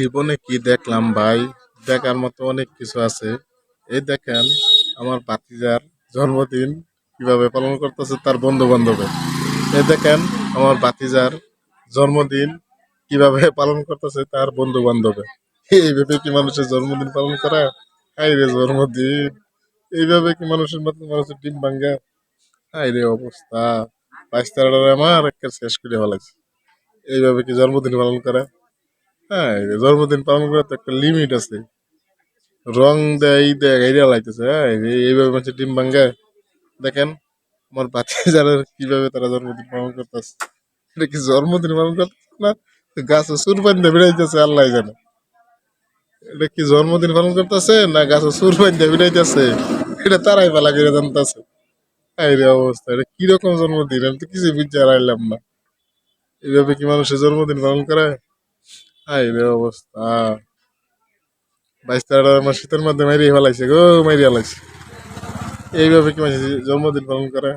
জীবনে কি দেখলাম ভাই, দেখার মতো অনেক কিছু আছে। এই দেখেন, আমার ভাতিজার জন্মদিন কিভাবে পালন করতেছে তার বন্ধু বান্ধবে। এই দেখেন, আমার ভাতিজার জন্মদিন কিভাবে পালন করতেছে তার বন্ধু বান্ধবে। এইভাবে কি মানুষের জন্মদিন পালন করা? হাই রে জন্মদিন, এইভাবে কি মানুষের ডিম ভাঙ্গা? হাই রে অবস্থা, 22 তারা আমার একটা শেষ করে ফেলাইছে। এইভাবে কি জন্মদিন পালন করে? হ্যাঁ, জন্মদিন পালন করার তো একটা লিমিট আছে। রং দেয় এই দেয় এরিয়া লাগতেছে। হ্যাঁ, এইভাবে মানুষের ডিম ভাঙ্গে। দেখেন, আমার বাচ্চা যারা কিভাবে তারা জন্মদিন পালন করতেছে। এটা কি জন্মদিন পালন করতেছে না গাছে সুর বান্ধে বেড়াইতেছে আল্লাহ জানে। এটা কি জন্মদিন পালন করতেছে না গাছে সুর বান্ধে বেড়াইতেছে, এটা তারাই পালা করে জানতেছে। এই রে অবস্থা, এটা কিরকম জন্মদিন আমি তো কিছু বুঝতে পারলাম না। এইভাবে কি মানুষের জন্মদিন পালন করে? হাই রে অবস্থা, 22 তারা আমার শীতের মধ্যে মারিয়ে ফেলাইছে গো, মারিয়ে ফেলাইছে। এইভাবে কি মানুষ জন্মদিন পালন করে?